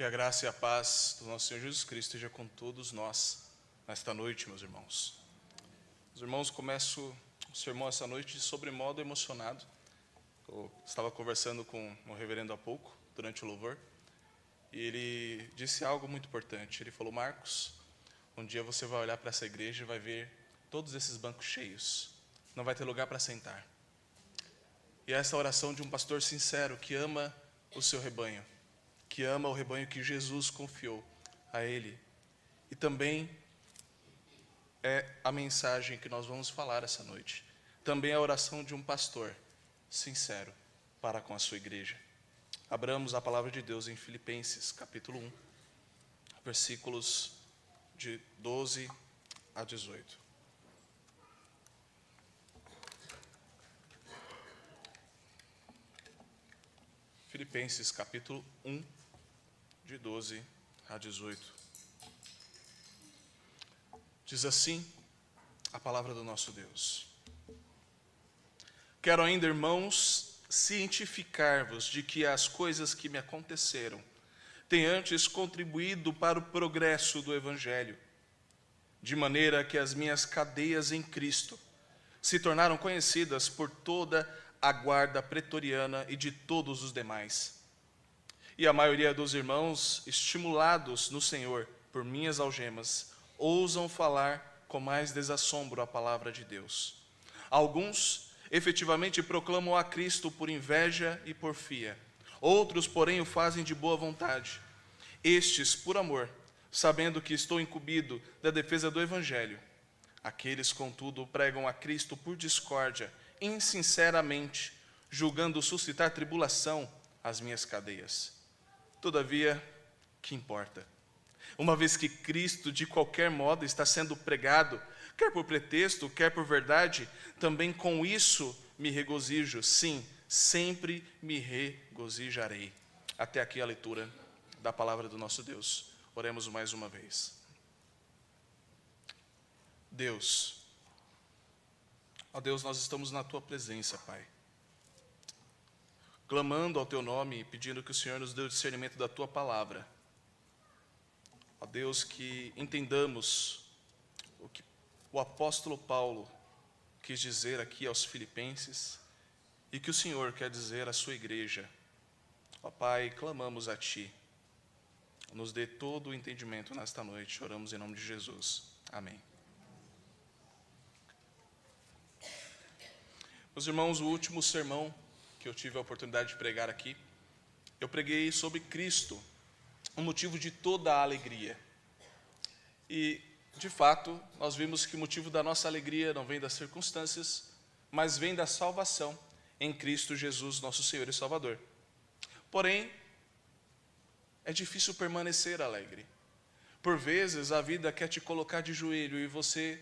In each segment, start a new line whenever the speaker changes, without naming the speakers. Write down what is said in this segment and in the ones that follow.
a graça e a paz do nosso Senhor Jesus Cristo esteja com todos nós nesta noite, meus irmãos. Os irmãos, começo o sermão essa noite de sobremodo emocionado. Eu estava conversando com o reverendo há pouco, durante o louvor, e ele disse algo muito importante. Ele falou: Marcos, um dia você vai olhar para essa igreja e vai ver todos esses bancos cheios. Não vai ter lugar para sentar. E essa oração de um pastor sincero que ama o seu rebanho, que ama o rebanho que Jesus confiou a ele. E também é a mensagem que nós vamos falar essa noite. Também é a oração de um pastor sincero para com a sua igreja. Abramos a palavra de Deus em Filipenses, capítulo 1, versículos de 12 a 18. Filipenses, capítulo 1, de 12 a 18. Diz assim a palavra do nosso Deus: Quero ainda, irmãos, cientificar-vos de que as coisas que me aconteceram têm antes contribuído para o progresso do Evangelho, de maneira que as minhas cadeias em Cristo se tornaram conhecidas por toda a guarda pretoriana e de todos os demais. E a maioria dos irmãos, estimulados no Senhor por minhas algemas, ousam falar com mais desassombro a palavra de Deus. Alguns efetivamente proclamam a Cristo por inveja e porfia. Outros, porém, o fazem de boa vontade. Estes, por amor, sabendo que estou incumbido da defesa do Evangelho. Aqueles, contudo, pregam a Cristo por discórdia, insinceramente, julgando suscitar tribulação às minhas cadeias. Todavia, que importa? Uma vez que Cristo, de qualquer modo, está sendo pregado, quer por pretexto, quer por verdade, também com isso me regozijo. Sim, sempre me regozijarei. Até aqui a leitura da palavra do nosso Deus. Oremos mais uma vez. Deus, ó Deus, nós estamos na Tua presença, Pai, clamando ao Teu nome e pedindo que o Senhor nos dê o discernimento da Tua palavra. Ó Deus, que entendamos o que o apóstolo Paulo quis dizer aqui aos filipenses e que o Senhor quer dizer à sua igreja. Ó Pai, clamamos a Ti. Nos dê todo o entendimento nesta noite. Oramos em nome de Jesus. Amém. Meus irmãos, o último sermão que eu tive a oportunidade de pregar aqui, eu preguei sobre Cristo, o motivo de toda a alegria. E, de fato, nós vimos que o motivo da nossa alegria não vem das circunstâncias, mas vem da salvação em Cristo Jesus, nosso Senhor e Salvador. Porém, é difícil permanecer alegre. Por vezes, a vida quer te colocar de joelho e você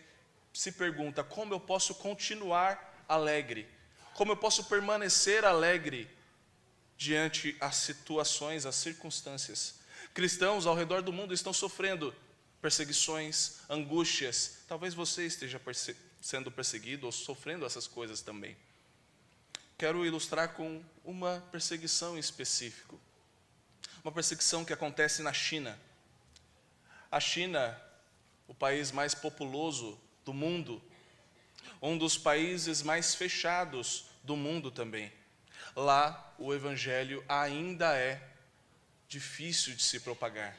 se pergunta: como eu posso continuar alegre? Como eu posso permanecer alegre diante as situações, as circunstâncias? Cristãos ao redor do mundo estão sofrendo perseguições, angústias. Talvez você esteja sendo perseguido ou sofrendo essas coisas também. Quero ilustrar com uma perseguição em específico. Uma perseguição que acontece na China. A China, o país mais populoso do mundo, um dos países mais fechados do mundo também. Lá, o Evangelho ainda é difícil de se propagar.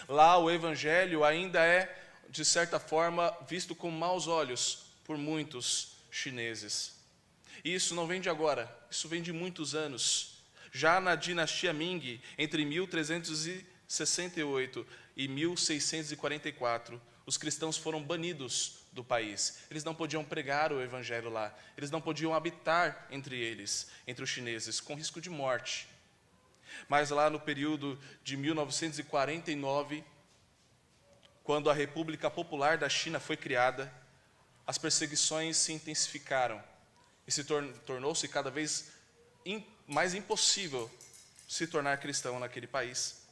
Lá, o Evangelho ainda é, de certa forma, visto com maus olhos por muitos chineses. E isso não vem de agora, isso vem de muitos anos. Já na dinastia Ming, entre 1368 e 1644, os cristãos foram banidos do país. Eles não podiam pregar o Evangelho lá. Eles não podiam habitar entre eles, entre os chineses, com risco de morte. Mas lá no período de 1949, quando a República Popular da China foi criada, as perseguições se intensificaram e se tornou-se cada vez mais impossível se tornar cristão naquele país.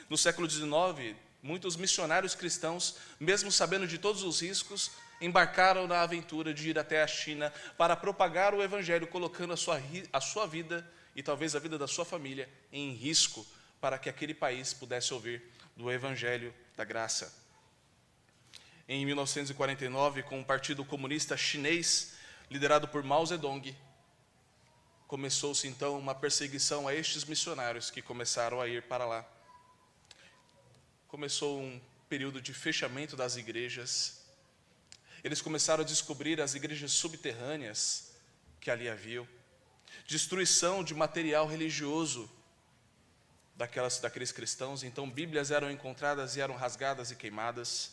No século XIX, muitos missionários cristãos, mesmo sabendo de todos os riscos, embarcaram na aventura de ir até a China para propagar o Evangelho, colocando a sua vida e talvez a vida da sua família em risco para que aquele país pudesse ouvir do Evangelho da Graça. Em 1949, com o Partido Comunista Chinês, liderado por Mao Zedong, começou-se então uma perseguição a estes missionários que começaram a ir para lá. Começou um período de fechamento das igrejas. Eles começaram a descobrir as igrejas subterrâneas que ali haviam, destruição de material religioso daqueles cristãos. Então, Bíblias eram encontradas e eram rasgadas e queimadas.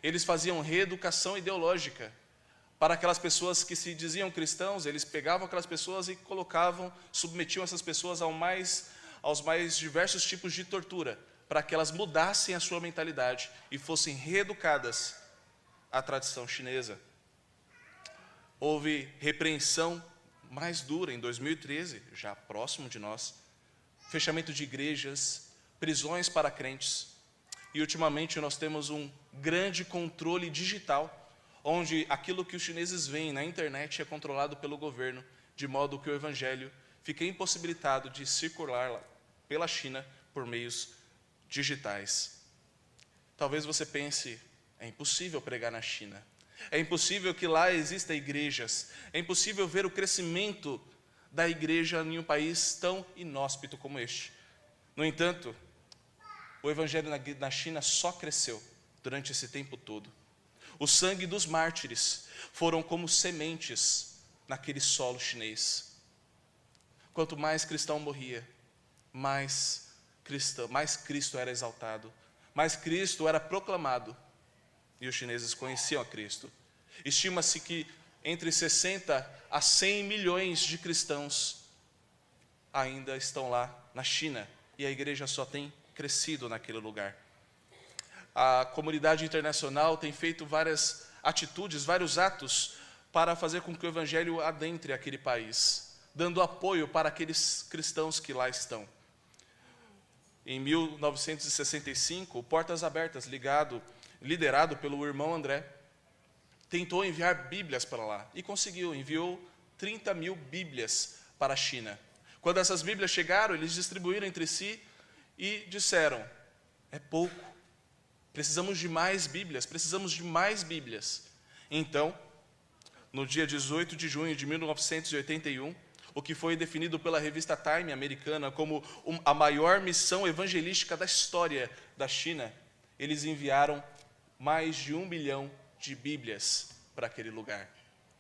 Eles faziam reeducação ideológica para aquelas pessoas que se diziam cristãos. Eles pegavam aquelas pessoas e submetiam essas pessoas aos mais diversos tipos de tortura, para que elas mudassem a sua mentalidade e fossem reeducadas à tradição chinesa. Houve repreensão mais dura em 2013, já próximo de nós, fechamento de igrejas, prisões para crentes. E ultimamente nós temos um grande controle digital, onde aquilo que os chineses veem na internet é controlado pelo governo, de modo que o evangelho fica impossibilitado de circular pela China por meios digitais. Talvez você pense, é impossível pregar na China, é impossível que lá existam igrejas, é impossível ver o crescimento da igreja em um país tão inóspito como este. No entanto, o evangelho na China só cresceu durante esse tempo todo. O sangue dos mártires foram como sementes naquele solo chinês. Quanto mais cristão morria, mais Cristo era exaltado, mais Cristo era proclamado, e os chineses conheciam a Cristo. Estima-se que entre 60 a 100 milhões de cristãos ainda estão lá na China, e a igreja só tem crescido naquele lugar. A comunidade internacional tem feito várias atitudes, vários atos para fazer com que o evangelho adentre aquele país, dando apoio para aqueles cristãos que lá estão. Em 1965, o Portas Abertas, liderado pelo irmão André, tentou enviar Bíblias para lá e conseguiu, enviou 30 mil Bíblias para a China. Quando essas Bíblias chegaram, eles distribuíram entre si e disseram: é pouco, precisamos de mais Bíblias, precisamos de mais Bíblias. Então, no dia 18 de junho de 1981, o que foi definido pela revista Time americana como a maior missão evangelística da história da China, eles enviaram mais de 1 milhão de Bíblias para aquele lugar,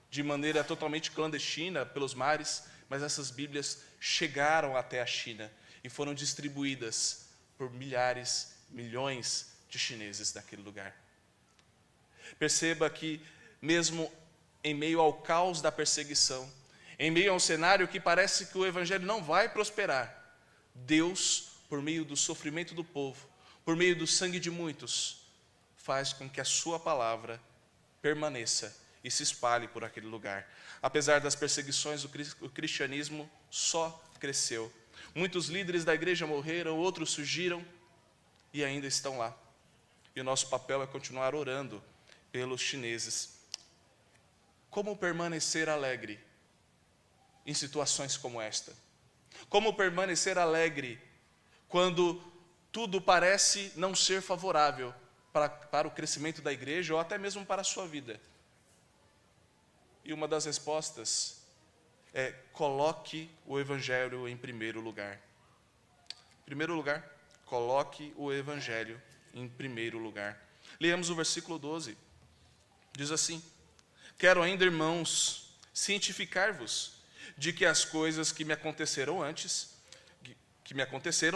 de maneira totalmente clandestina pelos mares, mas essas Bíblias chegaram até a China e foram distribuídas por milhares, milhões de chineses naquele lugar. Perceba que, mesmo em meio ao caos da perseguição, em meio a um cenário que parece que o evangelho não vai prosperar, Deus, por meio do sofrimento do povo, por meio do sangue de muitos, faz com que a sua palavra permaneça e se espalhe por aquele lugar. Apesar das perseguições, o cristianismo só cresceu. Muitos líderes da igreja morreram, outros surgiram e ainda estão lá. E o nosso papel é continuar orando pelos chineses. Como permanecer alegre em situações como esta? Como permanecer alegre quando tudo parece não ser favorável para o crescimento da igreja ou até mesmo para a sua vida? E uma das respostas é: coloque o evangelho em primeiro lugar. Em primeiro lugar, coloque o evangelho em primeiro lugar. Leamos o versículo 12. Diz assim: quero ainda, irmãos, cientificar-vos de que as coisas que me aconteceram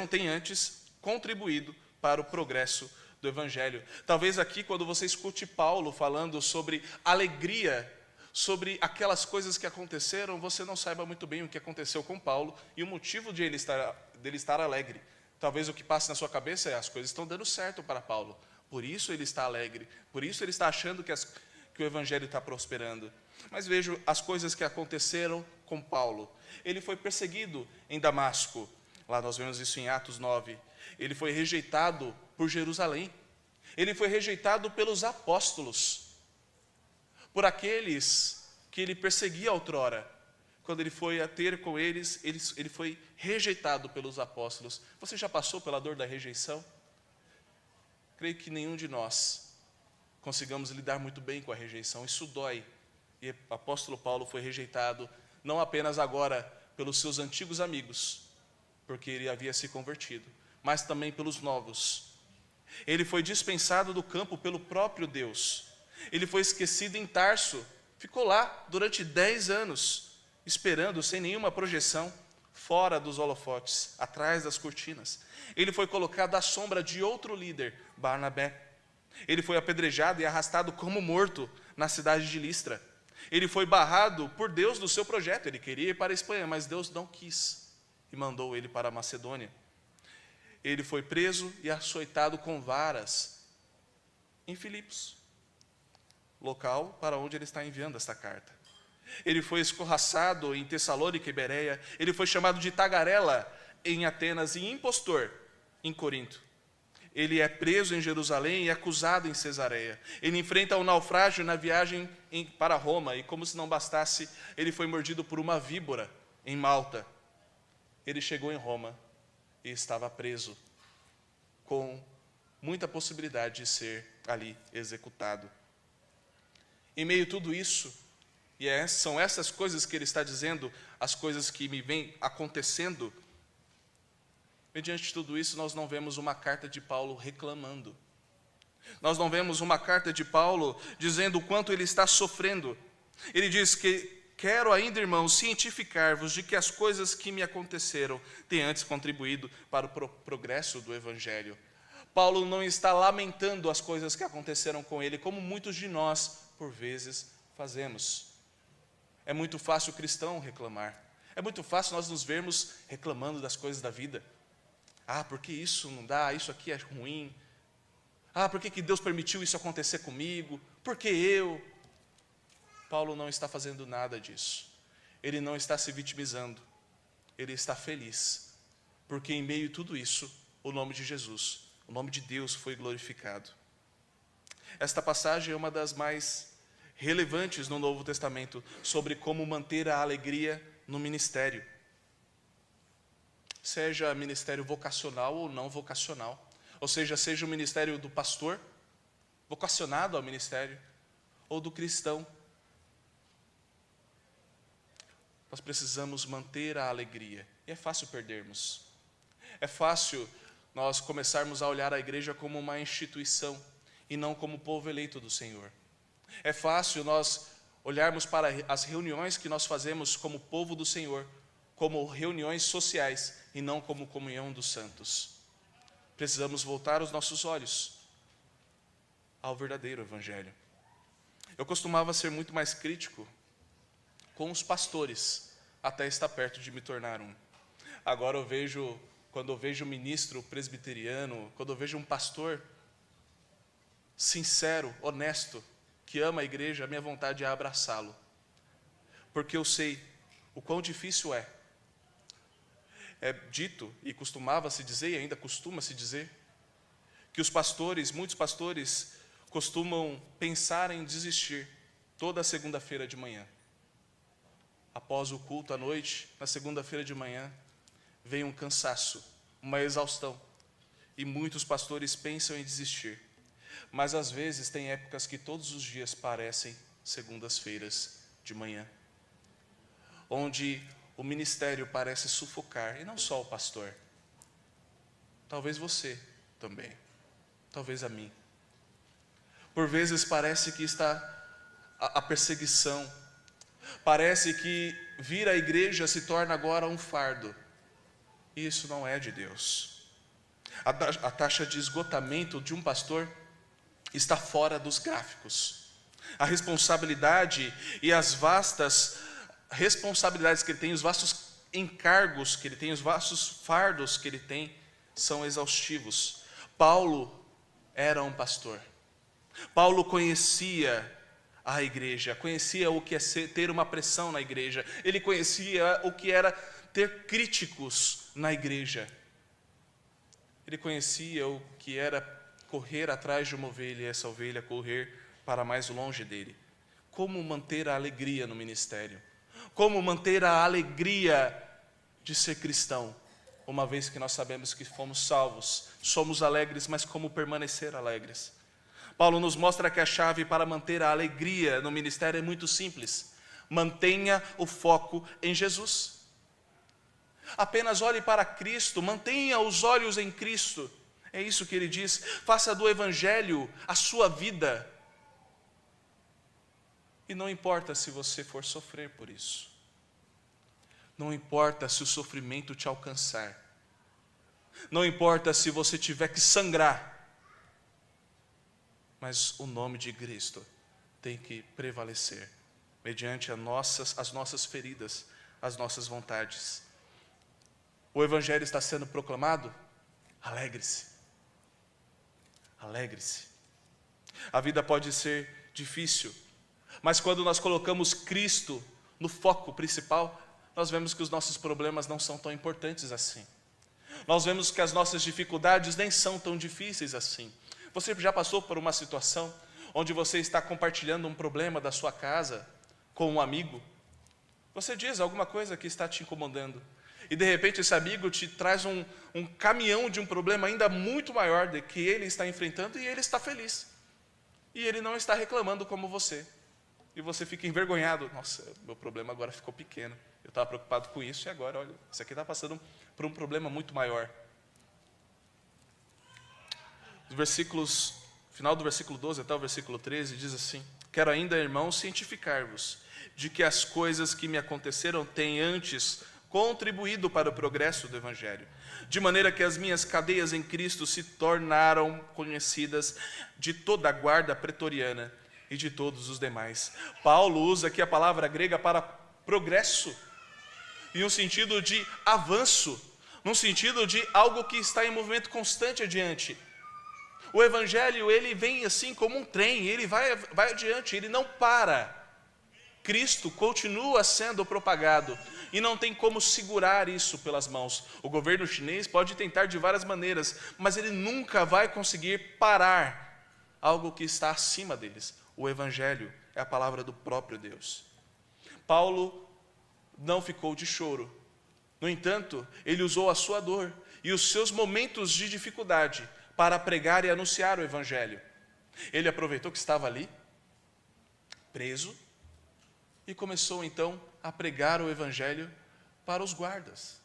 têm antes contribuído para o progresso do evangelho. Talvez aqui, quando você escute Paulo falando sobre alegria, sobre aquelas coisas que aconteceram, você não saiba muito bem o que aconteceu com Paulo e o motivo dele estar alegre. Talvez o que passe na sua cabeça é: as coisas estão dando certo para Paulo, por isso ele está alegre, por isso ele está achando que o evangelho está prosperando. Mas veja as coisas que aconteceram com Paulo. Ele foi perseguido em Damasco. Lá nós vemos isso em Atos 9. Ele foi rejeitado por Jerusalém. Ele foi rejeitado pelos apóstolos, por aqueles que ele perseguia outrora. quando ele foi a ter com eles, ele foi rejeitado pelos apóstolos. Você já passou pela dor da rejeição? Creio que nenhum de nós consigamos lidar muito bem com a rejeição. Isso dói. E o apóstolo Paulo foi rejeitado, não apenas agora pelos seus antigos amigos, porque ele havia se convertido, mas também pelos novos. Ele foi dispensado do campo pelo próprio Deus. Ele foi esquecido em Tarso, ficou lá durante 10 anos, esperando sem nenhuma projeção, fora dos holofotes, atrás das cortinas. Ele foi colocado à sombra de outro líder, Barnabé. Ele foi apedrejado e arrastado como morto na cidade de Listra. Ele foi barrado por Deus do seu projeto. Ele queria ir para a Espanha, mas Deus não quis e mandou ele para a Macedônia. Ele foi preso e açoitado com varas em Filipos, local para onde ele está enviando esta carta. Ele foi escorraçado em Tessalônica e Bereia. Ele foi chamado de tagarela em Atenas e impostor em Corinto. Ele é preso em Jerusalém e acusado em Cesareia. Ele enfrenta um naufrágio na viagem para Roma, e como se não bastasse, ele foi mordido por uma víbora em Malta. Ele chegou em Roma e estava preso, com muita possibilidade de ser ali executado. Em meio a tudo isso, são essas coisas que ele está dizendo, as coisas que me vêm acontecendo. Mediante tudo isso, nós não vemos uma carta de Paulo reclamando. Nós não vemos uma carta de Paulo dizendo o quanto ele está sofrendo. Ele diz que quero ainda, irmãos, cientificar-vos de que as coisas que me aconteceram têm antes contribuído para o progresso do Evangelho. Paulo não está lamentando as coisas que aconteceram com ele, como muitos de nós, por vezes, fazemos. É muito fácil o cristão reclamar. É muito fácil nós nos vermos reclamando das coisas da vida. Porque isso não dá, isso aqui é ruim. Por que Deus permitiu isso acontecer comigo? Por que eu? Paulo não está fazendo nada disso. Ele não está se vitimizando. Ele está feliz, porque em meio a tudo isso, o nome de Jesus, o nome de Deus foi glorificado. Esta passagem é uma das mais relevantes no Novo Testamento sobre como manter a alegria no ministério. Seja ministério vocacional ou não vocacional. Ou seja o ministério do pastor, vocacionado ao ministério, ou do cristão. Nós precisamos manter a alegria. E é fácil perdermos. É fácil nós começarmos a olhar a igreja como uma instituição e não como povo eleito do Senhor. É fácil nós olharmos para as reuniões que nós fazemos como povo do Senhor, como reuniões sociais e não como comunhão dos santos. Precisamos voltar os nossos olhos ao verdadeiro Evangelho. Eu costumava ser muito mais crítico com os pastores, até estar perto de me tornar um. Agora quando eu vejo um ministro presbiteriano, quando eu vejo um pastor sincero, honesto, que ama a igreja, a minha vontade é abraçá-lo. Porque eu sei o quão difícil é. É dito, e costumava-se dizer, e ainda costuma-se dizer, que muitos pastores, costumam pensar em desistir toda segunda-feira de manhã. Após o culto à noite, na segunda-feira de manhã, vem um cansaço, uma exaustão, e muitos pastores pensam em desistir. Mas às vezes tem épocas que todos os dias parecem segundas-feiras de manhã, onde o ministério parece sufocar, e não só o pastor. Talvez você também, talvez a mim. Por vezes parece que está a perseguição, parece que vir à igreja se torna agora um fardo, e isso não é de Deus. A taxa de esgotamento de um pastor está fora dos gráficos. A responsabilidade e as vastas responsabilidades que ele tem, os vastos encargos que ele tem, os vastos fardos que ele tem, são exaustivos. Paulo era um pastor. Paulo conhecia a igreja, conhecia o que é ter uma pressão na igreja, ele conhecia o que era ter críticos na igreja. Ele conhecia o que era correr atrás de uma ovelha e essa ovelha correr para mais longe dele. Como manter a alegria no ministério? Como manter a alegria de ser cristão, uma vez que nós sabemos que fomos salvos, somos alegres, mas como permanecer alegres? Paulo nos mostra que a chave para manter a alegria no ministério é muito simples. Mantenha o foco em Jesus. Apenas olhe para Cristo, mantenha os olhos em Cristo. É isso que ele diz, faça do Evangelho a sua vida. E não importa se você for sofrer por isso. Não importa se o sofrimento te alcançar. Não importa se você tiver que sangrar. Mas o nome de Cristo tem que prevalecer, mediante as nossas feridas, as nossas vontades. O Evangelho está sendo proclamado? Alegre-se. Alegre-se. A vida pode ser difícil, mas quando nós colocamos Cristo no foco principal, nós vemos que os nossos problemas não são tão importantes assim. Nós vemos que as nossas dificuldades nem são tão difíceis assim. Você já passou por uma situação onde você está compartilhando um problema da sua casa com um amigo? Você diz alguma coisa que está te incomodando, e de repente esse amigo te traz um caminhão de um problema ainda muito maior do que ele está enfrentando, e ele está feliz. E ele não está reclamando como você. E você fica envergonhado. Nossa, meu problema agora ficou pequeno. Eu estava preocupado com isso e agora, olha, isso aqui está passando por um problema muito maior. Final do versículo 12 até o versículo 13 diz assim: quero ainda, irmãos, cientificar-vos de que as coisas que me aconteceram têm antes contribuído para o progresso do Evangelho, de maneira que as minhas cadeias em Cristo se tornaram conhecidas de toda a guarda pretoriana e de todos os demais. Paulo usa aqui a palavra grega para progresso, em um sentido de avanço, num sentido de algo que está em movimento constante adiante. O Evangelho, ele vem assim como um trem, ele vai adiante, ele não para. Cristo continua sendo propagado e não tem como segurar isso pelas mãos. O governo chinês pode tentar de várias maneiras, mas ele nunca vai conseguir parar algo que está acima deles. O Evangelho é a palavra do próprio Deus. Paulo não ficou de choro. No entanto, ele usou a sua dor e os seus momentos de dificuldade para pregar e anunciar o Evangelho. Ele aproveitou que estava ali, preso, e começou então a pregar o Evangelho para os guardas.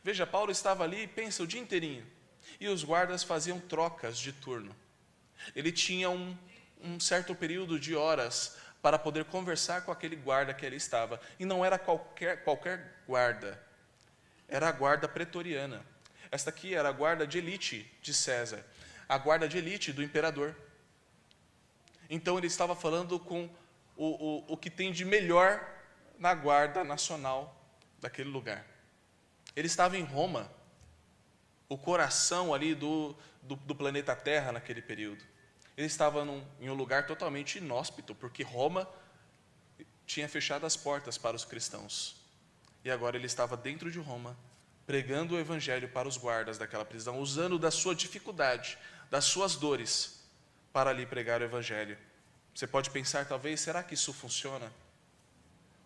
Veja, Paulo estava ali, pensa, o dia inteirinho, e os guardas faziam trocas de turno. Ele tinha um certo período de horas para poder conversar com aquele guarda que ali estava, e não era qualquer guarda, era a guarda pretoriana. Esta aqui era a guarda de elite de César, a guarda de elite do imperador. Então ele estava falando com o que tem de melhor na guarda nacional daquele lugar. Ele estava em Roma, o coração ali do planeta Terra naquele período. Ele estava em um lugar totalmente inóspito, porque Roma tinha fechado as portas para os cristãos. E agora ele estava dentro de Roma, pregando o Evangelho para os guardas daquela prisão, usando da sua dificuldade, das suas dores, para ali pregar o Evangelho. Você pode pensar, talvez, será que isso funciona?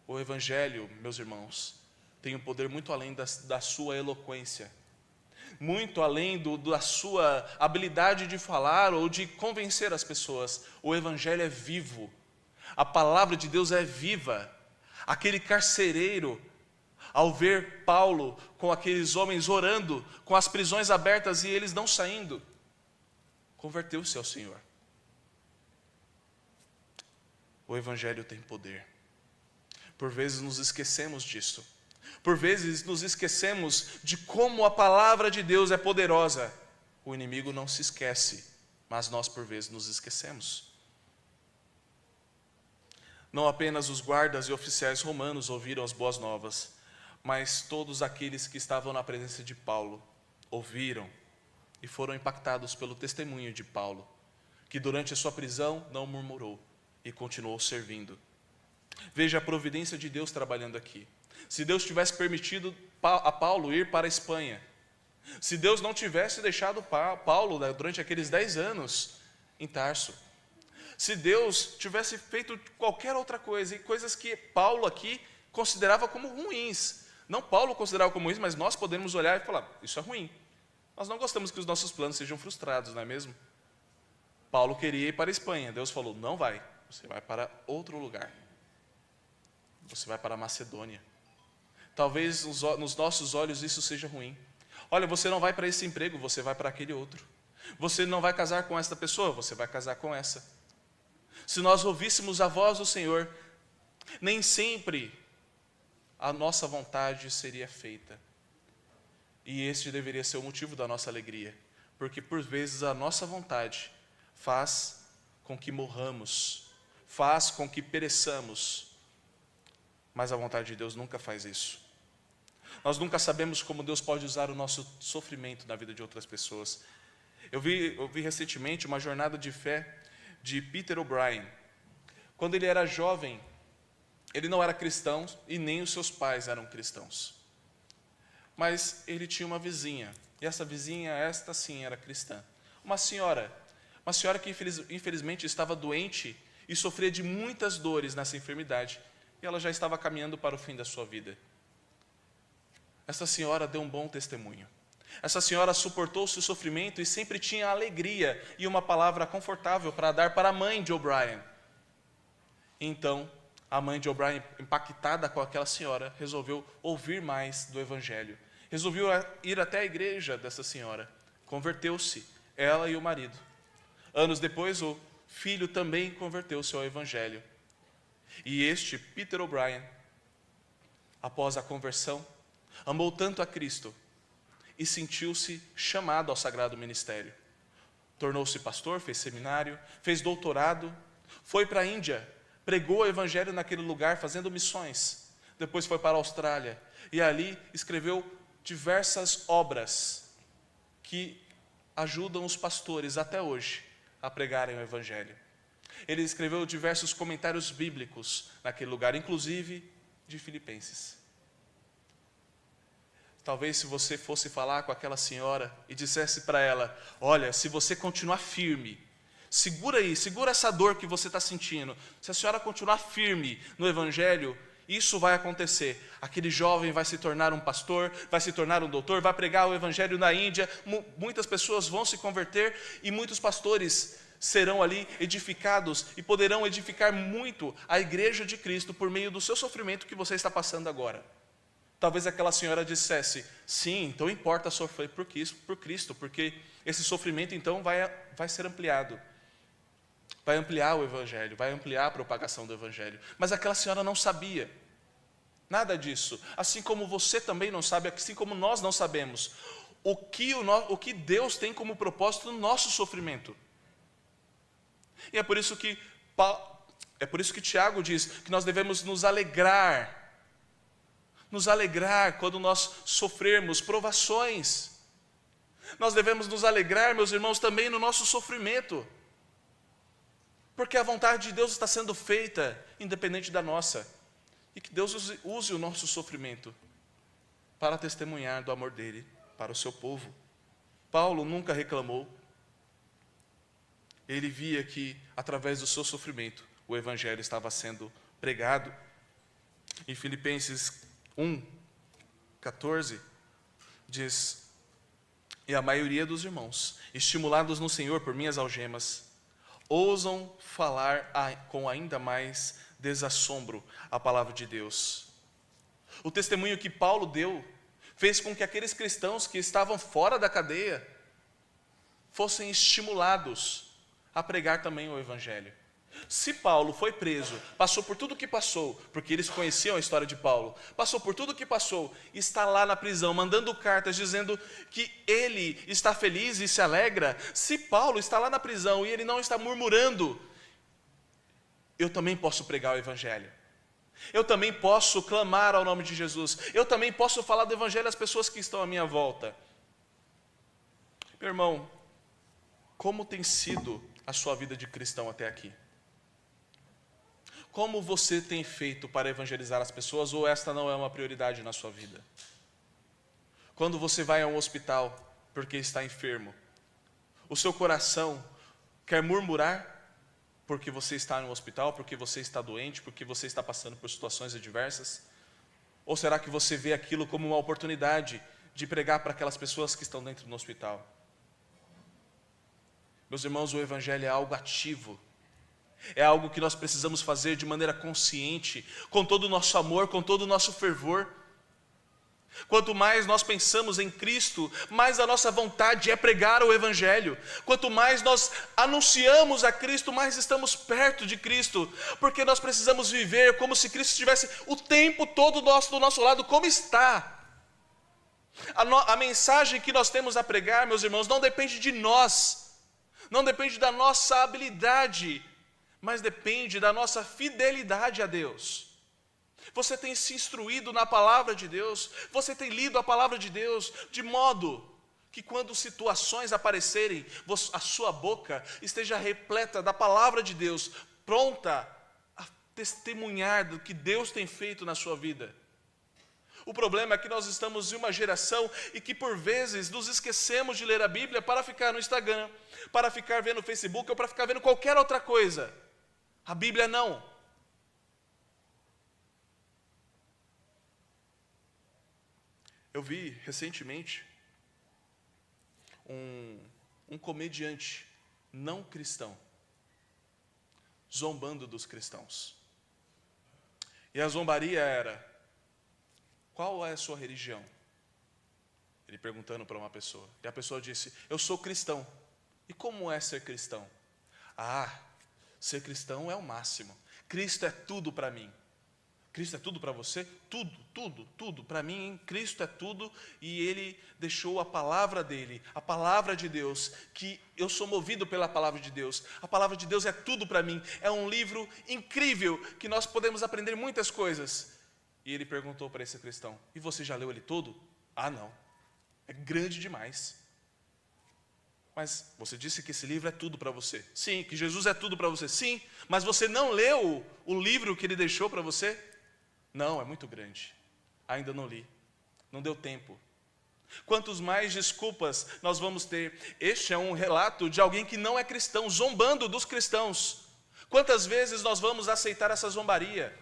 O Evangelho, meus irmãos, tem um poder muito além da sua eloquência, muito além da sua habilidade de falar ou de convencer as pessoas. O Evangelho é vivo, a palavra de Deus é viva. Aquele carcereiro, ao ver Paulo com aqueles homens orando, com as prisões abertas e eles não saindo, converteu-se ao Senhor. O Evangelho tem poder. Por vezes nos esquecemos disso. Por vezes nos esquecemos de como a palavra de Deus é poderosa. O inimigo não se esquece, mas nós por vezes nos esquecemos. Não apenas os guardas e oficiais romanos ouviram as boas novas, mas todos aqueles que estavam na presença de Paulo ouviram e foram impactados pelo testemunho de Paulo, que durante a sua prisão não murmurou e continuou servindo. Veja a providência de Deus trabalhando aqui. Se Deus tivesse permitido a Paulo ir para a Espanha, se Deus não tivesse deixado Paulo durante aqueles 10 anos em Tarso, se Deus tivesse feito qualquer outra coisa, e coisas que Paulo aqui considerava como ruins. Não Paulo considerava como ruins, mas nós podemos olhar e falar, isso é ruim. Nós não gostamos que os nossos planos sejam frustrados, não é mesmo? Paulo queria ir para a Espanha. Deus falou, não vai. Você vai para outro lugar. Você vai para a Macedônia. Talvez nos nossos olhos isso seja ruim. Olha, você não vai para esse emprego, você vai para aquele outro. Você não vai casar com esta pessoa, você vai casar com essa. Se nós ouvíssemos a voz do Senhor, nem sempre a nossa vontade seria feita. E este deveria ser o motivo da nossa alegria. Porque por vezes a nossa vontade faz com que morramos, faz com que pereçamos. Mas a vontade de Deus nunca faz isso. Nós nunca sabemos como Deus pode usar o nosso sofrimento na vida de outras pessoas. Eu vi recentemente uma jornada de fé de Peter O'Brien. Quando ele era jovem, ele não era cristão e nem os seus pais eram cristãos. Mas ele tinha uma vizinha, e essa vizinha, esta sim, era cristã. Uma senhora que infelizmente estava doente e sofria de muitas dores nessa enfermidade, e ela já estava caminhando para o fim da sua vida. Essa senhora deu um bom testemunho. Essa senhora suportou o seu sofrimento e sempre tinha alegria e uma palavra confortável para dar para a mãe de O'Brien. Então, a mãe de O'Brien, impactada com aquela senhora, resolveu ouvir mais do Evangelho. Resolveu ir até a igreja dessa senhora. Converteu-se, ela e o marido. Anos depois, o filho também converteu-se ao Evangelho. E este, Peter O'Brien, após a conversão, amou tanto a Cristo e sentiu-se chamado ao sagrado ministério. Tornou-se pastor, fez seminário, fez doutorado, foi para a Índia, pregou o Evangelho naquele lugar, fazendo missões. Depois foi para a Austrália e ali escreveu diversas obras que ajudam os pastores até hoje a pregarem o Evangelho. Ele escreveu diversos comentários bíblicos naquele lugar, inclusive de Filipenses. Talvez se você fosse falar com aquela senhora e dissesse para ela, olha, se você continuar firme, segura aí, segura essa dor que você está sentindo. Se a senhora continuar firme no Evangelho, isso vai acontecer. Aquele jovem vai se tornar um pastor, vai se tornar um doutor, vai pregar o Evangelho na Índia, muitas pessoas vão se converter e muitos pastores serão ali edificados e poderão edificar muito a igreja de Cristo por meio do seu sofrimento que você está passando agora. Talvez aquela senhora dissesse, sim, então importa sofrer por Cristo, porque esse sofrimento então vai ser ampliado. Vai ampliar o Evangelho, vai ampliar a propagação do Evangelho. Mas aquela senhora não sabia nada disso. Assim como você também não sabe, assim como nós não sabemos o que Deus tem como propósito no nosso sofrimento. E é por isso que Tiago diz que nós devemos nos alegrar quando nós sofrermos provações. Nós devemos nos alegrar, meus irmãos, também no nosso sofrimento. Porque a vontade de Deus está sendo feita, independente da nossa. E que Deus use o nosso sofrimento para testemunhar do amor dele para o seu povo. Paulo nunca reclamou. Ele via que, através do seu sofrimento, o Evangelho estava sendo pregado. Em Filipenses 1:14, diz, e a maioria dos irmãos, estimulados no Senhor por minhas algemas, ousam falar com ainda mais desassombro a palavra de Deus. O testemunho que Paulo deu fez com que aqueles cristãos que estavam fora da cadeia fossem estimulados a pregar também o Evangelho. Se Paulo foi preso, passou por tudo o que passou, porque eles conheciam a história de Paulo, passou por tudo o que passou, está lá na prisão, mandando cartas dizendo que ele está feliz e se alegra. Se Paulo está lá na prisão e ele não está murmurando, eu também posso pregar o Evangelho. Eu também posso clamar ao nome de Jesus. Eu também posso falar do Evangelho às pessoas que estão à minha volta. Meu irmão, como tem sido a sua vida de cristão até aqui? Como você tem feito para evangelizar as pessoas, ou esta não é uma prioridade na sua vida? Quando você vai a um hospital porque está enfermo, o seu coração quer murmurar porque você está no hospital, porque você está doente, porque você está passando por situações adversas? Ou será que você vê aquilo como uma oportunidade de pregar para aquelas pessoas que estão dentro do hospital? Meus irmãos, o Evangelho é algo ativo. É algo que nós precisamos fazer de maneira consciente, com todo o nosso amor, com todo o nosso fervor. Quanto mais nós pensamos em Cristo, mais a nossa vontade é pregar o Evangelho. Quanto mais nós anunciamos a Cristo, mais estamos perto de Cristo, porque nós precisamos viver como se Cristo estivesse o tempo todo do nosso lado, como está. A mensagem que nós temos a pregar, meus irmãos, não depende de nós, não depende da nossa habilidade, mas depende da nossa fidelidade a Deus. Você tem se instruído na palavra de Deus, você tem lido a palavra de Deus, de modo que quando situações aparecerem, a sua boca esteja repleta da palavra de Deus, pronta a testemunhar do que Deus tem feito na sua vida. O problema é que nós estamos em uma geração e que por vezes nos esquecemos de ler a Bíblia para ficar no Instagram, para ficar vendo o Facebook ou para ficar vendo qualquer outra coisa. A Bíblia não. Eu vi recentemente um comediante não cristão zombando dos cristãos. E a zombaria era: qual é a sua religião? Ele perguntando para uma pessoa. E a pessoa disse: eu sou cristão. E como é ser cristão? Ah, ser cristão é o máximo. Cristo é tudo para mim. Cristo é tudo para você? Tudo. Para mim, Cristo é tudo, e Ele deixou a palavra dEle, a palavra de Deus, que eu sou movido pela palavra de Deus. A palavra de Deus é tudo para mim. É um livro incrível, que nós podemos aprender muitas coisas. E ele perguntou para esse cristão: e você já leu ele todo? Ah, não. É grande demais. Mas você disse que esse livro é tudo para você. Sim. Que Jesus é tudo para você. Sim. Mas você não leu o livro que Ele deixou para você? Não, é muito grande. Ainda não li. Não deu tempo. Quantos mais desculpas nós vamos ter? Este é um relato de alguém que não é cristão, zombando dos cristãos. Quantas vezes nós vamos aceitar essa zombaria?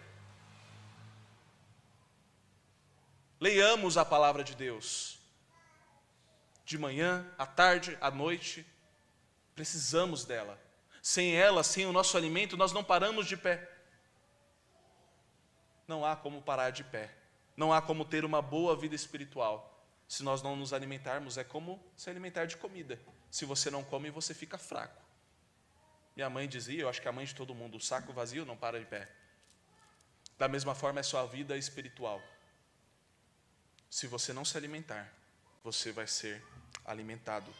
Leiamos a palavra de Deus. De manhã, à tarde, à noite. Precisamos dela. Sem ela, sem o nosso alimento, nós não paramos de pé. Não há como parar de pé. Não há como ter uma boa vida espiritual. Se nós não nos alimentarmos, é como se alimentar de comida. Se você não come, você fica fraco. Minha mãe dizia, eu acho que a mãe de todo mundo: o saco vazio não para de pé. Da mesma forma é sua vida espiritual. Se você não se alimentar, você vai ser alimentado.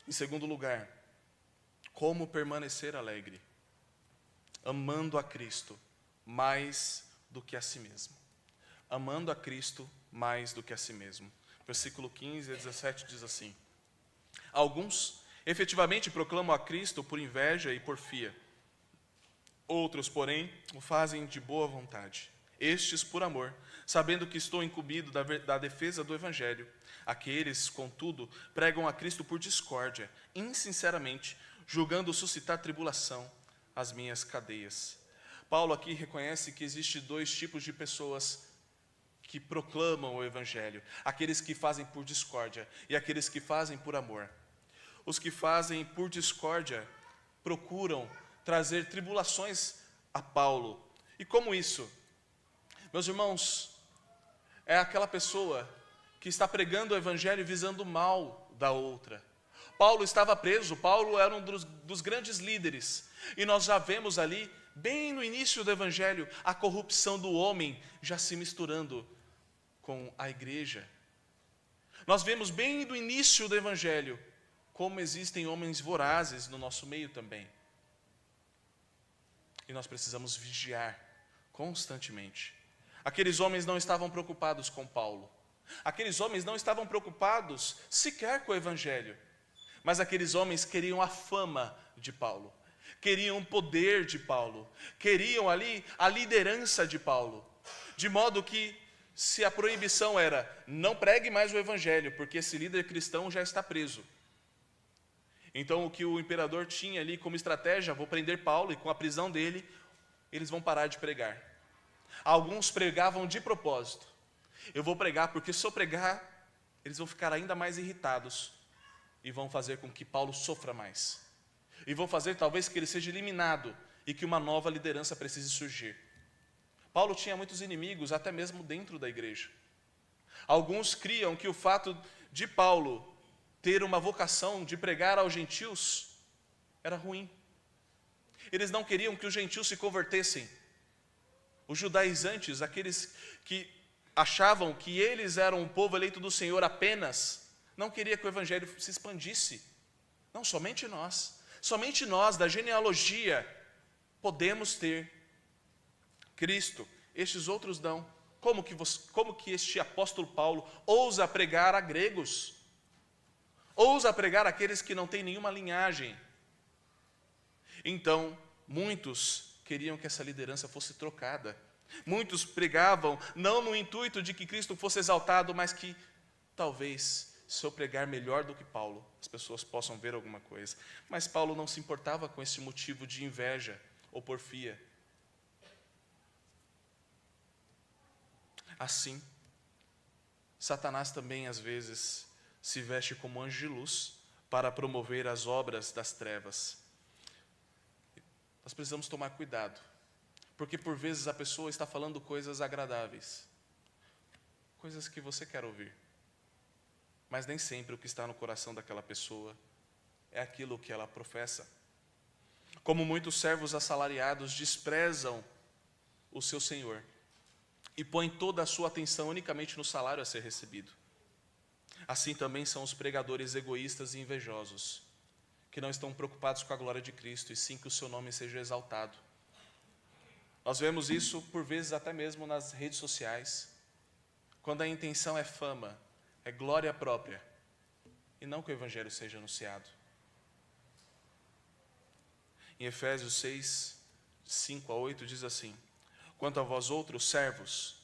Em segundo lugar, como permanecer alegre? Amando a Cristo mais do que a si mesmo. Amando a Cristo mais do que a si mesmo. Versículo 15 a 17 diz assim: alguns efetivamente proclamam a Cristo por inveja e porfia. Outros, porém, o fazem de boa vontade. Estes por amor, sabendo que estou incumbido da defesa do Evangelho. Aqueles, contudo, pregam a Cristo por discórdia, insinceramente, julgando suscitar tribulação as minhas cadeias. Paulo aqui reconhece que existe dois tipos de pessoas que proclamam o Evangelho: aqueles que fazem por discórdia e aqueles que fazem por amor. Os que fazem por discórdia procuram trazer tribulações a Paulo. E como isso? Meus irmãos, é aquela pessoa que está pregando o Evangelho visando o mal da outra. Paulo estava preso, Paulo era um dos grandes líderes, e nós já vemos ali, bem no início do Evangelho, a corrupção do homem já se misturando com a igreja. Nós vemos bem no início do Evangelho como existem homens vorazes no nosso meio também. E nós precisamos vigiar constantemente. Aqueles homens não estavam preocupados com Paulo. Aqueles homens não estavam preocupados sequer com o Evangelho. Mas aqueles homens queriam a fama de Paulo, queriam o poder de Paulo, queriam ali a liderança de Paulo. De modo que, se a proibição era: não pregue mais o Evangelho, porque esse líder cristão já está preso. Então o que o imperador tinha ali como estratégia: vou prender Paulo, e com a prisão dele, eles vão parar de pregar. Alguns pregavam de propósito. Eu vou pregar porque se eu pregar, eles vão ficar ainda mais irritados e vão fazer com que Paulo sofra mais. E vão fazer talvez que ele seja eliminado e que uma nova liderança precise surgir. Paulo tinha muitos inimigos, até mesmo dentro da igreja. Alguns criam que o fato de Paulo ter uma vocação de pregar aos gentios era ruim. Eles não queriam que os gentios se convertessem. Os judaizantes, aqueles que achavam que eles eram o povo eleito do Senhor apenas, não queria que o evangelho se expandisse. Não, somente nós da genealogia podemos ter Cristo. Estes outros não. Como que este apóstolo Paulo ousa pregar a gregos? Ousa pregar àqueles que não têm nenhuma linhagem? Então, muitos queriam que essa liderança fosse trocada. Muitos pregavam não no intuito de que Cristo fosse exaltado, mas que talvez, se eu pregar melhor do que Paulo, as pessoas possam ver alguma coisa. Mas Paulo não se importava com esse motivo de inveja ou porfia. Assim, Satanás também às vezes se veste como anjo de luz para promover as obras das trevas. Nós precisamos tomar cuidado, porque por vezes a pessoa está falando coisas agradáveis, coisas que você quer ouvir, mas nem sempre o que está no coração daquela pessoa é aquilo que ela professa. Como muitos servos assalariados desprezam o seu senhor e põem toda a sua atenção unicamente no salário a ser recebido. Assim também são os pregadores egoístas e invejosos, que não estão preocupados com a glória de Cristo, e sim que o seu nome seja exaltado. Nós vemos isso, por vezes, até mesmo nas redes sociais, quando a intenção é fama, é glória própria, e não que o evangelho seja anunciado. Em Efésios 6, 5 a 8, diz assim: quanto a vós outros, servos,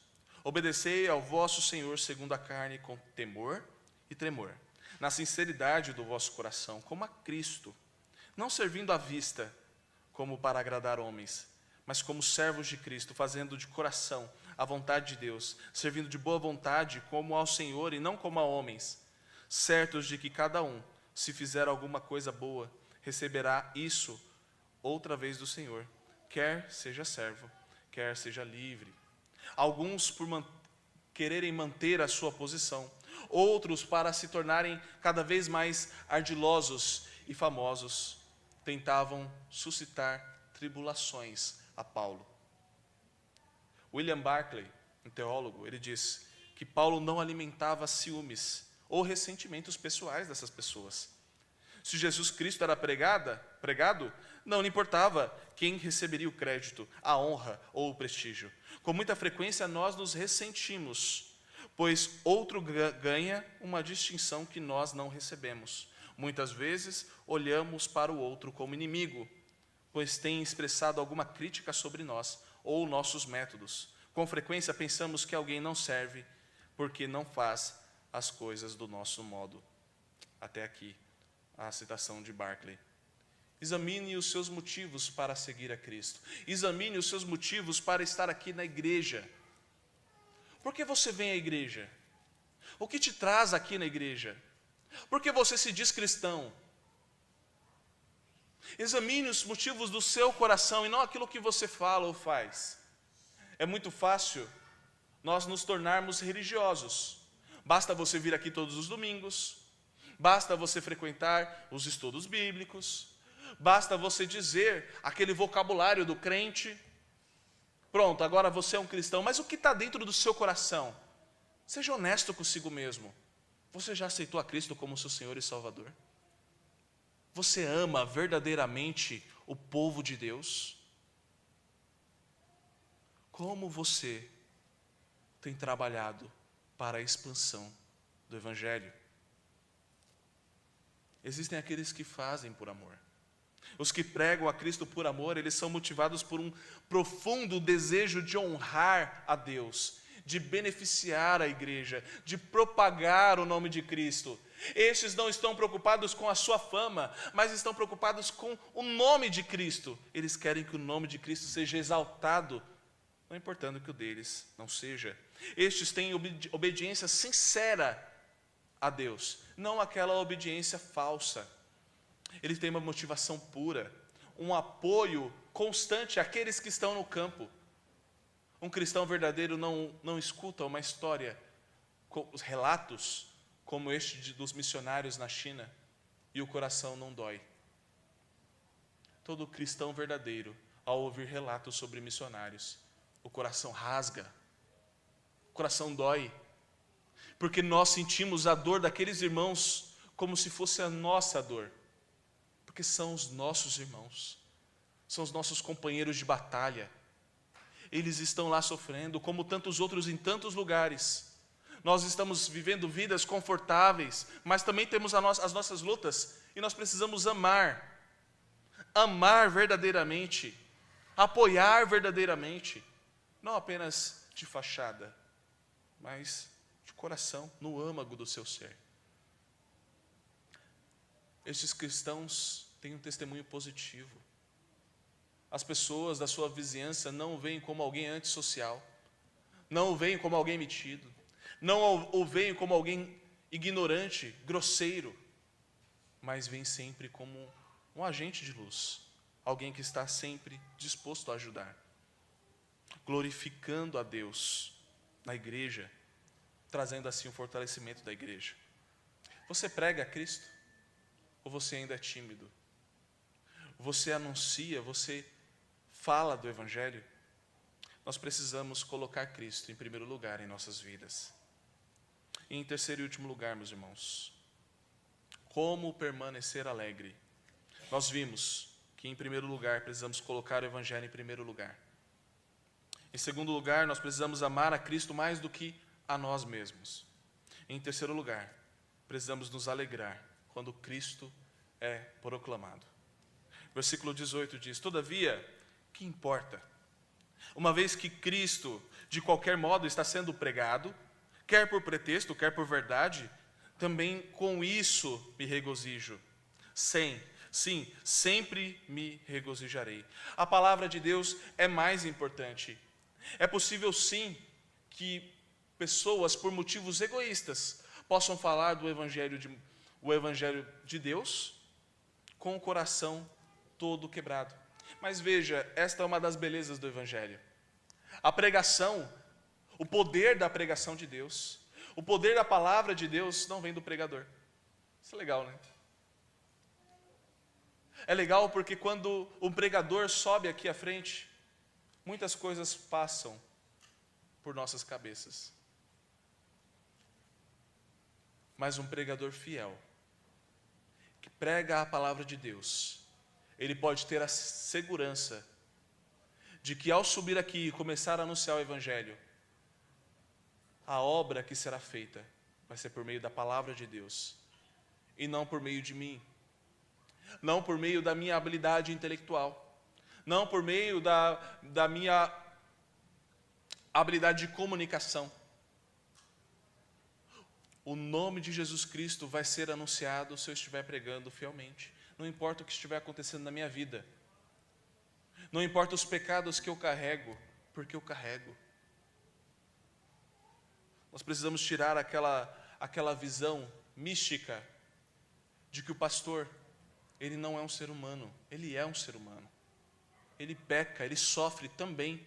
obedecei ao vosso Senhor segundo a carne, com temor e tremor, na sinceridade do vosso coração, como a Cristo, não servindo à vista, como para agradar homens, mas como servos de Cristo, fazendo de coração a vontade de Deus, servindo de boa vontade como ao Senhor e não como a homens, certos de que cada um, se fizer alguma coisa boa, receberá isso outra vez do Senhor, quer seja servo, quer seja livre. Alguns por quererem manter a sua posição, outros para se tornarem cada vez mais ardilosos e famosos, tentavam suscitar tribulações a Paulo. William Barclay, um teólogo, ele diz que Paulo não alimentava ciúmes ou ressentimentos pessoais dessas pessoas. Se Jesus Cristo era pregado, não lhe importava quem receberia o crédito, a honra ou o prestígio. Com muita frequência nós nos ressentimos, pois outro ganha uma distinção que nós não recebemos. Muitas vezes olhamos para o outro como inimigo, pois tem expressado alguma crítica sobre nós ou nossos métodos. Com frequência pensamos que alguém não serve porque não faz as coisas do nosso modo. Até aqui a citação de Barclay. Examine os seus motivos para seguir a Cristo. Examine os seus motivos para estar aqui na igreja. Por que você vem à igreja? O que te traz aqui na igreja? Por que você se diz cristão? Examine os motivos do seu coração e não aquilo que você fala ou faz. É muito fácil nós nos tornarmos religiosos. Basta você vir aqui todos os domingos, basta você frequentar os estudos bíblicos, basta você dizer aquele vocabulário do crente. Pronto, agora você é um cristão. Mas o que está dentro do seu coração? Seja honesto consigo mesmo. Você já aceitou a Cristo como seu Senhor e Salvador? Você ama verdadeiramente o povo de Deus? Como você tem trabalhado para a expansão do Evangelho? Existem aqueles que fazem por amor. Os que pregam a Cristo por amor, eles são motivados por um profundo desejo de honrar a Deus, de beneficiar a igreja, de propagar o nome de Cristo. Estes não estão preocupados com a sua fama, mas estão preocupados com o nome de Cristo. Eles querem que o nome de Cristo seja exaltado não importando que o deles não seja. Estes têm obediência sincera a Deus, não aquela obediência falsa. Eles têm uma motivação pura, um apoio constante àqueles que estão no campo. Um cristão verdadeiro não escuta uma história, os relatos como este dos missionários na China, e o coração não dói. Todo cristão verdadeiro, ao ouvir relatos sobre missionários, o coração rasga, o coração dói, porque nós sentimos a dor daqueles irmãos como se fosse a nossa dor, porque são os nossos irmãos, são os nossos companheiros de batalha. Eles estão lá sofrendo, como tantos outros em tantos lugares. Nós estamos vivendo vidas confortáveis, mas também temos as nossas lutas, e nós precisamos amar verdadeiramente, apoiar verdadeiramente, não apenas de fachada, mas de coração, no âmago do seu ser. Estes cristãos têm um testemunho positivo. As pessoas da sua vizinhança não o veem como alguém antissocial, não o veem como alguém metido, não o veem como alguém ignorante, grosseiro, mas veem sempre como um agente de luz, alguém que está sempre disposto a ajudar, glorificando a Deus na igreja, trazendo assim o fortalecimento da igreja. Você prega a Cristo? Ou você ainda é tímido? Você anuncia, você fala do Evangelho? Nós precisamos colocar Cristo em primeiro lugar em nossas vidas. E em terceiro e último lugar, meus irmãos, como permanecer alegre? Nós vimos que em primeiro lugar precisamos colocar o Evangelho em primeiro lugar. Em segundo lugar, nós precisamos amar a Cristo mais do que a nós mesmos. Em terceiro lugar, precisamos nos alegrar quando Cristo é proclamado. Versículo 18 diz: todavia, que importa? Uma vez que Cristo, de qualquer modo, está sendo pregado, quer por pretexto, quer por verdade, também com isso me regozijo. Sim, sempre me regozijarei. A palavra de Deus é mais importante. É possível sim que pessoas, por motivos egoístas, possam falar do Evangelho de Deus com o coração todo quebrado. Mas veja, esta é uma das belezas do Evangelho. A pregação, o poder da pregação de Deus, o poder da palavra de Deus não vem do pregador. Isso é legal, né? É legal porque quando um pregador sobe aqui à frente, muitas coisas passam por nossas cabeças. Mas um pregador fiel, que prega a palavra de Deus, ele pode ter a segurança de que ao subir aqui e começar a anunciar o Evangelho, a obra que será feita vai ser por meio da palavra de Deus, e não por meio de mim, não por meio da minha habilidade intelectual, não por meio da minha habilidade de comunicação. O nome de Jesus Cristo vai ser anunciado se eu estiver pregando fielmente. Não importa o que estiver acontecendo na minha vida. Não importa os pecados que eu carrego, porque eu carrego. Nós precisamos tirar aquela visão mística de que o pastor, ele não é um ser humano. Ele é um ser humano. Ele peca, ele sofre também.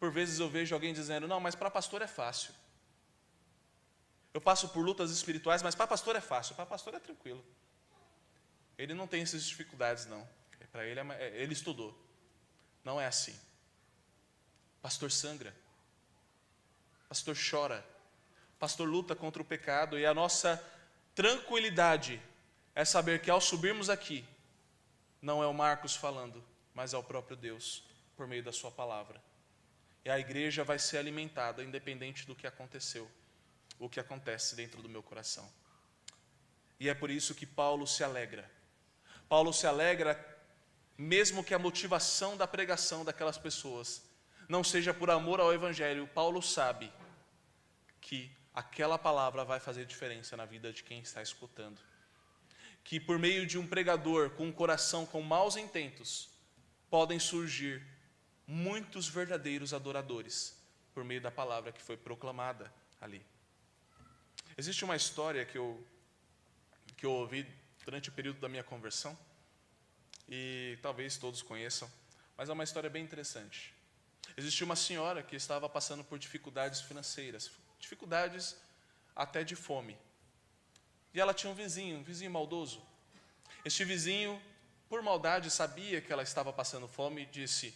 Por vezes eu vejo alguém dizendo: não, mas para pastor é fácil. Eu passo por lutas espirituais, mas para pastor é fácil. Para pastor é tranquilo. Ele não tem essas dificuldades, não. Para ele, ele estudou. Não é assim. Pastor sangra. Pastor chora. Pastor luta contra o pecado. E a nossa tranquilidade é saber que ao subirmos aqui, não é o Marcos falando, mas é o próprio Deus, por meio da sua palavra. E a igreja vai ser alimentada, independente do que aconteceu, o que acontece dentro do meu coração. E é por isso que Paulo se alegra. Paulo se alegra, mesmo que a motivação da pregação daquelas pessoas não seja por amor ao Evangelho. Paulo sabe que aquela palavra vai fazer diferença na vida de quem está escutando. Que por meio de um pregador com um coração com maus intentos, podem surgir muitos verdadeiros adoradores por meio da palavra que foi proclamada ali. Existe uma história que eu ouvi durante o período da minha conversão, e talvez todos conheçam, mas é uma história bem interessante. Existia uma senhora que estava passando por dificuldades financeiras, dificuldades até de fome. E ela tinha um vizinho maldoso. Este vizinho, por maldade, sabia que ela estava passando fome e disse: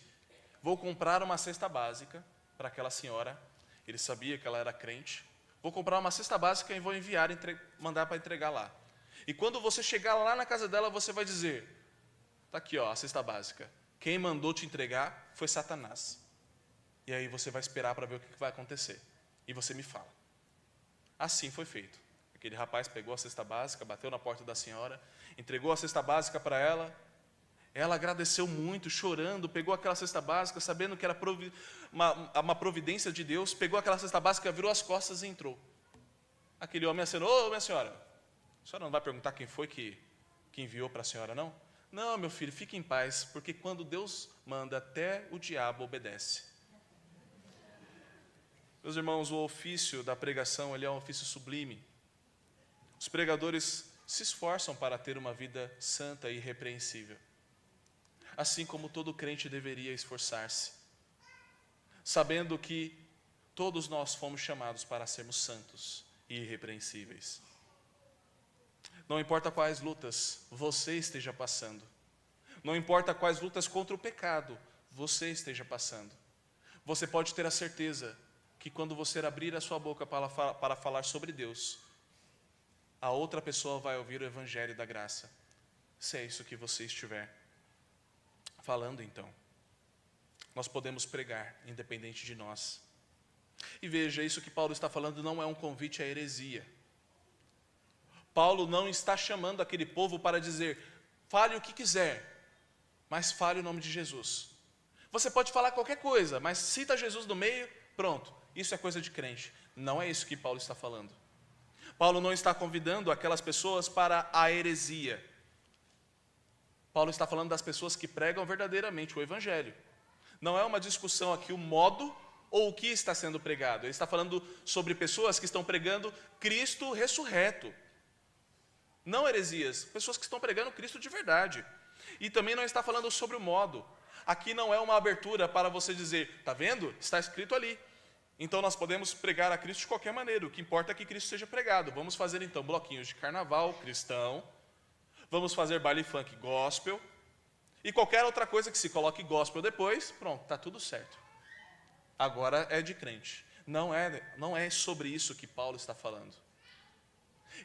vou comprar uma cesta básica para aquela senhora. Ele sabia que ela era crente. Vou comprar uma cesta básica e vou enviar, mandar para entregar lá. E quando você chegar lá na casa dela, você vai dizer: está aqui, ó, a cesta básica. Quem mandou te entregar foi Satanás. E aí você vai esperar para ver o que vai acontecer. E você me fala. Assim foi feito. Aquele rapaz pegou a cesta básica, bateu na porta da senhora, entregou a cesta básica para ela. Ela agradeceu muito, chorando, pegou aquela cesta básica, sabendo que era uma providência de Deus, pegou aquela cesta básica, virou as costas e entrou. Aquele homem acenou: ô, minha senhora, a senhora não vai perguntar quem foi que enviou para a senhora, não? Não, meu filho, fique em paz, porque quando Deus manda, até o diabo obedece. Meus irmãos, o ofício da pregação, ele é um ofício sublime. Os pregadores se esforçam para ter uma vida santa e irrepreensível, assim como todo crente deveria esforçar-se, sabendo que todos nós fomos chamados para sermos santos e irrepreensíveis. Não importa quais lutas você esteja passando, não importa quais lutas contra o pecado você esteja passando, você pode ter a certeza que quando você abrir a sua boca para falar sobre Deus, a outra pessoa vai ouvir o evangelho da graça. Se é isso que você estiver falando, então, nós podemos pregar, independente de nós. E veja, isso que Paulo está falando não é um convite à heresia. Paulo não está chamando aquele povo para dizer: fale o que quiser, mas fale o nome de Jesus. Você pode falar qualquer coisa, mas cita Jesus no meio, pronto, isso é coisa de crente. Não é isso que Paulo está falando. Paulo não está convidando aquelas pessoas para a heresia. Paulo está falando das pessoas que pregam verdadeiramente o evangelho. Não é uma discussão aqui o modo ou o que está sendo pregado. Ele está falando sobre pessoas que estão pregando Cristo ressurreto. Não heresias, pessoas que estão pregando Cristo de verdade. E também não está falando sobre o modo. Aqui não é uma abertura para você dizer: está vendo? Está escrito ali. Então nós podemos pregar a Cristo de qualquer maneira. O que importa é que Cristo seja pregado. Vamos fazer então bloquinhos de carnaval cristão. Vamos fazer baile funk gospel. E qualquer outra coisa que se coloque gospel depois, pronto, está tudo certo. Agora é de crente. Não é sobre isso que Paulo está falando.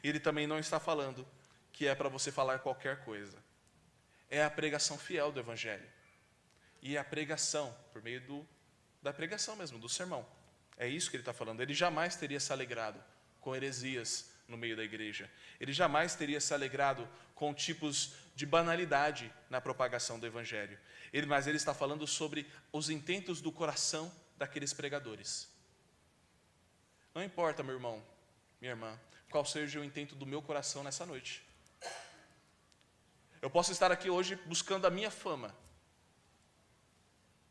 Ele também não está falando que é para você falar qualquer coisa. É a pregação fiel do evangelho. E a pregação, por meio da pregação mesmo, do sermão. É isso que ele está falando. Ele jamais teria se alegrado com heresias no meio da igreja. Ele jamais teria se alegrado com tipos de banalidade na propagação do evangelho. Mas ele está falando sobre os intentos do coração daqueles pregadores. Não importa, meu irmão, minha irmã, qual seja o intento do meu coração nessa noite. Eu posso estar aqui hoje buscando a minha fama,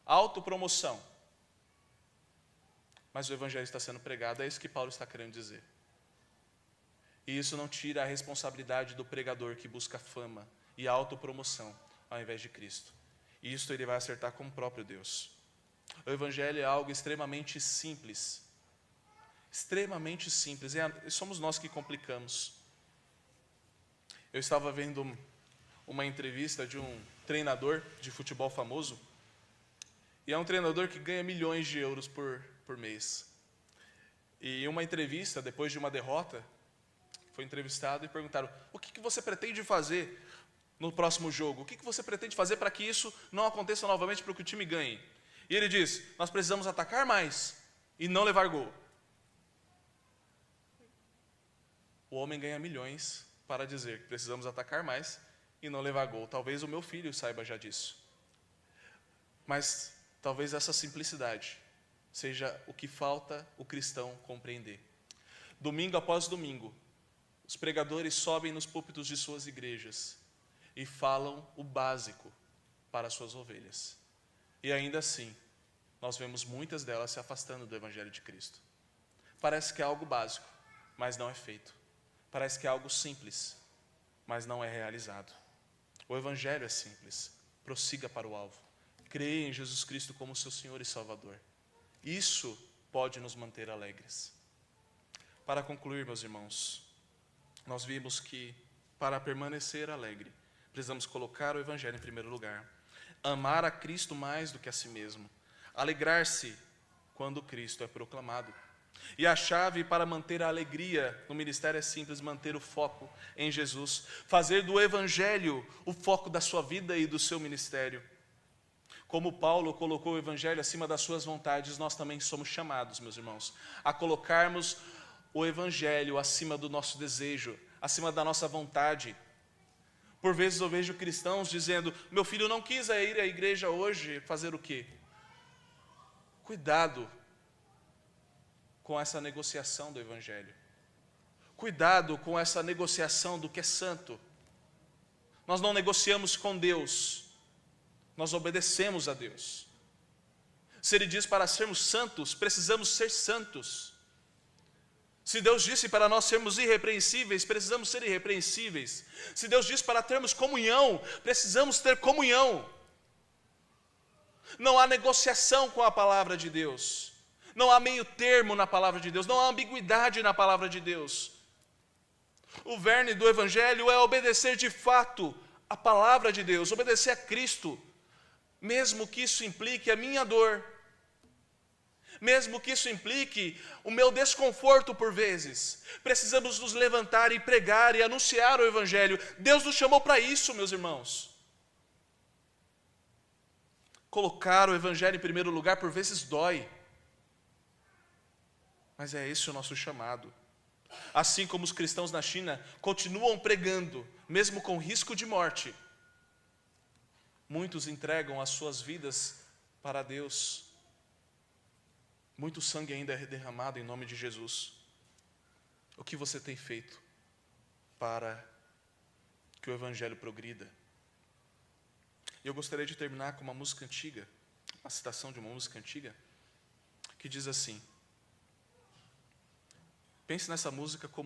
autopromoção, mas o evangelho está sendo pregado, é isso que Paulo está querendo dizer. E isso não tira a responsabilidade do pregador que busca fama e autopromoção ao invés de Cristo. E isso ele vai acertar com o próprio Deus. O evangelho é algo extremamente simples. Extremamente simples. Somos nós que complicamos. Eu estava vendo uma entrevista de um treinador de futebol famoso. E é um treinador que ganha milhões de euros por mês. E em uma entrevista, depois de uma derrota, foi entrevistado e perguntaram: o que você pretende fazer no próximo jogo? O que você pretende fazer para que isso não aconteça novamente, para que o time ganhe? E ele diz: nós precisamos atacar mais e não levar gol. O homem ganha milhões para dizer que precisamos atacar mais e não levar gol. Talvez o meu filho saiba já disso. Mas talvez essa simplicidade seja o que falta o cristão compreender. Domingo após domingo, os pregadores sobem nos púlpitos de suas igrejas e falam o básico para as suas ovelhas. E ainda assim, nós vemos muitas delas se afastando do Evangelho de Cristo. Parece que é algo básico, mas não é feito. Parece que é algo simples, mas não é realizado. O Evangelho é simples. Prossiga para o alvo. Creia em Jesus Cristo como seu Senhor e Salvador. Isso pode nos manter alegres. Para concluir, meus irmãos, nós vimos que para permanecer alegre, precisamos colocar o Evangelho em primeiro lugar. Amar a Cristo mais do que a si mesmo. Alegrar-se quando Cristo é proclamado. E a chave para manter a alegria no ministério é simples: manter o foco em Jesus. Fazer do Evangelho o foco da sua vida e do seu ministério. Como Paulo colocou o Evangelho acima das suas vontades, nós também somos chamados, meus irmãos, a colocarmos o Evangelho acima do nosso desejo, acima da nossa vontade. Por vezes eu vejo cristãos dizendo: meu filho não quis ir à igreja hoje, fazer o quê? Cuidado com essa negociação do Evangelho. Cuidado com essa negociação do que é santo. Nós não negociamos com Deus, nós obedecemos a Deus. Se Ele diz para sermos santos, precisamos ser santos. Se Deus disse para nós sermos irrepreensíveis, precisamos ser irrepreensíveis. Se Deus diz para termos comunhão, precisamos ter comunhão. Não há negociação com a palavra de Deus. Não há meio termo na palavra de Deus. Não há ambiguidade na palavra de Deus. O verne do Evangelho é obedecer de fato a palavra de Deus, obedecer a Cristo, mesmo que isso implique a minha dor, mesmo que isso implique o meu desconforto por vezes. Precisamos nos levantar e pregar e anunciar o Evangelho. Deus nos chamou para isso, meus irmãos. Colocar o Evangelho em primeiro lugar por vezes dói, mas é esse o nosso chamado. Assim como os cristãos na China continuam pregando, mesmo com risco de morte, muitos entregam as suas vidas para Deus. Muito sangue ainda é derramado em nome de Jesus. O que você tem feito para que o Evangelho progrida? Eu gostaria de terminar com uma música antiga, uma citação de uma música antiga, que diz assim: pense nessa música como